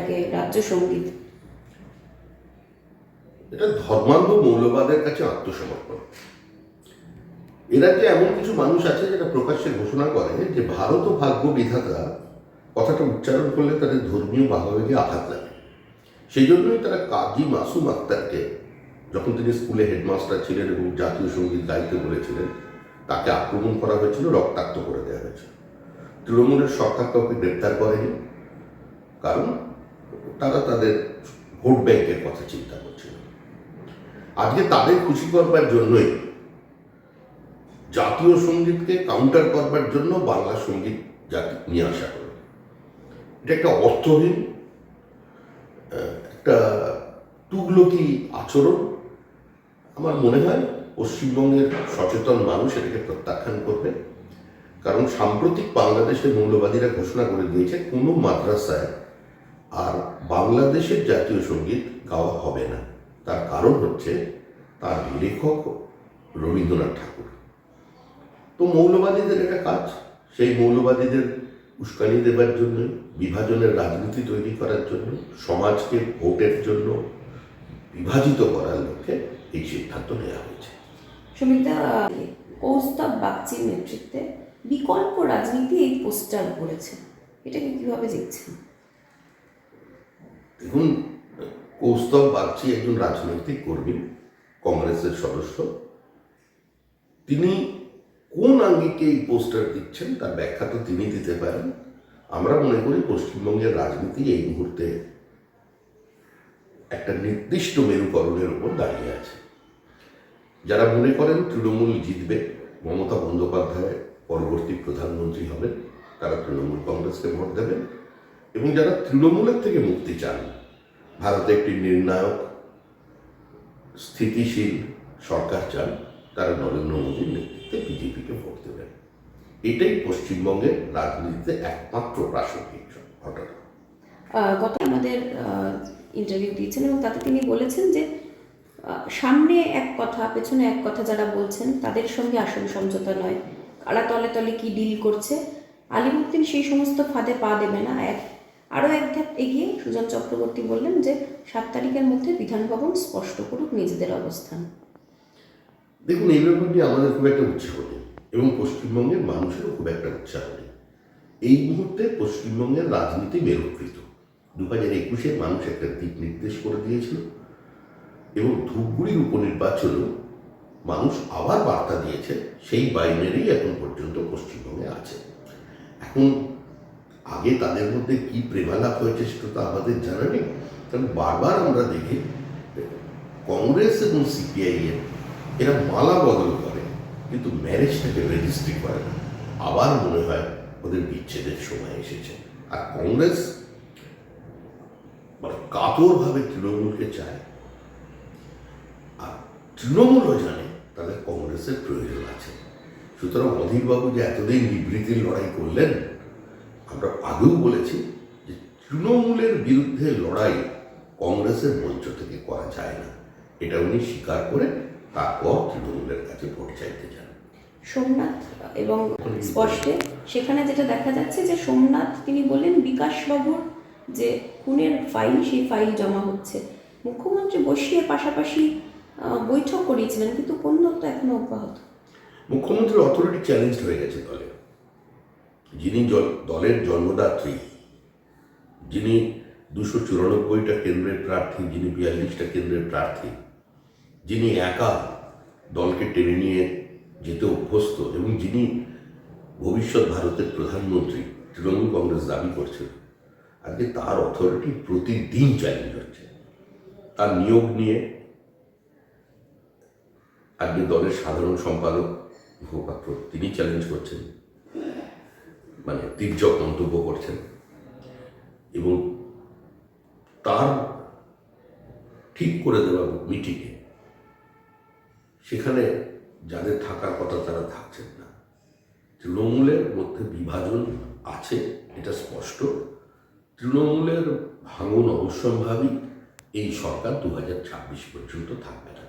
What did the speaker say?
এটাকে রাজ্য সঙ্গীত? এটা ধর্মান্ধ মৌলবাদের কাছে আত্মসমর্পণ। এরা যে এমন কিছু মানুষ আছে যারা প্রকাশ্যে ঘোষণা করে যে ভারত ও ভাগ্য বিধাতা কথাটা উচ্চারণ করলে তাদের ধর্মীয় ভাবাবেগে আঘাত লাগে। সেই জন্যই তারা কাজী মাসুম আক্তারকে, যখন তিনি স্কুলে হেডমাস্টার ছিলেন এবং জাতীয় সঙ্গীত গাইতে বলেছিলেন, তাকে আক্রমণ করা হয়েছিল, রক্তাক্ত করে দেওয়া হয়েছিল। তৃণমূলের সরকার কাউকে গ্রেপ্তার করেনি, কারণ তারা তাদের ভোট ব্যাংকের কথা চিন্তা করছিল। আজকে তাদের খুশি করবার জন্যই জাতীয় সঙ্গীতকে কাউন্টার করবার জন্য বাংলা সঙ্গীত জাতি নিয়ে আসা হলো। এটা একটা অর্থহীন, একটা তুগলকি আচরণ। আমার মনে হয় পশ্চিমবঙ্গের সচেতন মানুষ এটাকে প্রত্যাখ্যান করবে, কারণ সাম্প্রতিক বাংলাদেশের মৌলবাদীরা ঘোষণা করে দিয়েছে কোনো মাদ্রাসায় আর বাংলাদেশের জাতীয় সঙ্গীত গাওয়া হবে না। তার কারণ হচ্ছে তার লেখক রবীন্দ্রনাথ ঠাকুর। তো মৌলবাদীদের এটা কাজ, সেই মৌলবাদীদের উস্কানি দেবার জন্য, বিভাজনের রাজনীতি তৈরি করার জন্য, সমাজকে ভোটের জন্য বিভাজিত করার লক্ষ্যে এই সিদ্ধান্ত নেওয়া হয়েছে। সুমিতা, কৌস্তব বাগচির নেতৃত্বে বিকল্প রাজনীতি এই পোস্টার করেছে, এটাকে কিভাবে দেখছেন? দেখুন, কৌস্তব বাগচি একজন রাজনৈতিক কর্মী, কংগ্রেসের সদস্য। তিনি কোন আঙ্গিকে এই পোস্টার দিচ্ছেন তার ব্যাখ্যা তো তিনি দিতে পারেন। আমরা মনে করি পশ্চিমবঙ্গের রাজনীতি এই মুহূর্তে একটা নির্দিষ্ট মেরুকরণের উপর দাঁড়িয়ে আছে। যারা মনে করেন তৃণমূল জিতবে, মমতা বন্দ্যোপাধ্যায় পরবর্তী প্রধানমন্ত্রী হবেন, তারা তৃণমূল কংগ্রেসকে ভোট দেবেন। এবং যারা তৃণমূলের থেকে মুক্তি চান, ভারতে একটি নির্ণায়ক স্থিতিশীল সরকার চান, তারা নরেন্দ্র মোদীর নেতৃত্বে বিজেপিকে ভোট দেবেন। এটাই পশ্চিমবঙ্গের রাজনীতিতে একমাত্র প্রাসঙ্গিক ঘটনা। গত আমাদের ইন্টারভিউ দিয়েছেন এবং তাতে তিনি বলেছেন যে সামনে এক কথা পেছনে এক কথা যারা বলছেন তাদের সঙ্গে আসল সমঝোতা নয়, কারা তলে তলে কি ডিল করছে, আলিমুদ্দিন সেই সমস্ত ফাঁদে পা দেবে না। আরও এক ধাপ এগিয়ে সুজন চক্রবর্তী বললেন যে 7 তারিখের মধ্যে বিধানভবন স্পষ্ট করুক নিজেদের অবস্থান। দেখুন, এই ব্যাপারটি আমাদের খুব একটা উৎসাহ নেই এবং পশ্চিমবঙ্গের মানুষেরও খুব একটা উৎসাহ নেই। এই মুহূর্তে পশ্চিমবঙ্গের রাজনীতি মেরুকৃত। 2021-এ মানুষ একটা দিক নির্দেশ করে দিয়েছিল এবং ধূপগুড়ির উপনির্বাচনেও মানুষ আবার বার্তা দিয়েছে, সেই বাইনেরই এখন পর্যন্ত পশ্চিমবঙ্গে আছে। এখন আগে তাদের মধ্যে কি প্রেমালাপ হয়েছে সেটা তো আমাদের জানা নেই, কারণ বারবার আমরা দেখি কংগ্রেস এবং সিপিআইএম এরা মালা বদল করে কিন্তু ম্যারেজটাকে রেজিস্ট্রি করে না। আবার মনে হয় ওদের বিচ্ছেদের সময় এসেছে। আর কংগ্রেস মানে কাতরভাবে তৃণমূলকে চায়, আর তৃণমূলও জানে তাদের কংগ্রেসের প্রয়োজন আছে। সুতরাং অধীরবাবু যে এতদিন বিবৃতির লড়াই করলেন, আমরা আগেও বলেছি যে তৃণমূলের বিরুদ্ধে লড়াই কংগ্রেসের মঞ্চ থেকে করা যায় না, এটা উনি স্বীকার করে তারপর তৃণমূলের কাছে ভোট চাইতে যান। সোমনাথ এবং স্পষ্টে সেখানে যেটা দেখা যাচ্ছে যে সোমনাথ তিনি বললেন বিকাশবাবুর যে খুনের ফাইল, সেই ফাইল জমা হচ্ছে। মুখ্যমন্ত্রী বসিয়ে পাশাপাশি বৈঠক করিয়েছিলেন, কিন্তু কোন তো এখনো অব্যাহত। মুখ্যমন্ত্রীর অথরিটি চ্যালেঞ্জ হয়ে গেছে দলে। যিনি দলের জন্মদাত্রী, যিনি 294টা কেন্দ্রের প্রার্থী, যিনি 42টা কেন্দ্রের প্রার্থী, যিনি একা দলকে টেনে নিয়ে যেতে অভ্যস্ত এবং যিনি ভবিষ্যৎ ভারতের প্রধানমন্ত্রী তৃণমূল কংগ্রেস দাবি করছে, আজকে তার অথরিটি প্রতিদিন চ্যালেঞ্জ হচ্ছে। তার নিয়োগ নিয়ে আজকে দলের সাধারণ সম্পাদক মুখপাত্র তিনি চ্যালেঞ্জ করছেন, মানে তীর্যক মন্তব্য করছেন। এবং তার ঠিক করে দেওয়া মিটিংয়ে সেখানে যাদের থাকার কথা তারা থাকছেন না। তৃণমূলের মধ্যে বিভাজন আছে, এটা স্পষ্ট। তৃণমূলের ভাঙন অবশ্যম্ভাবী। এই সরকার 2026 পর্যন্ত থাকবে না।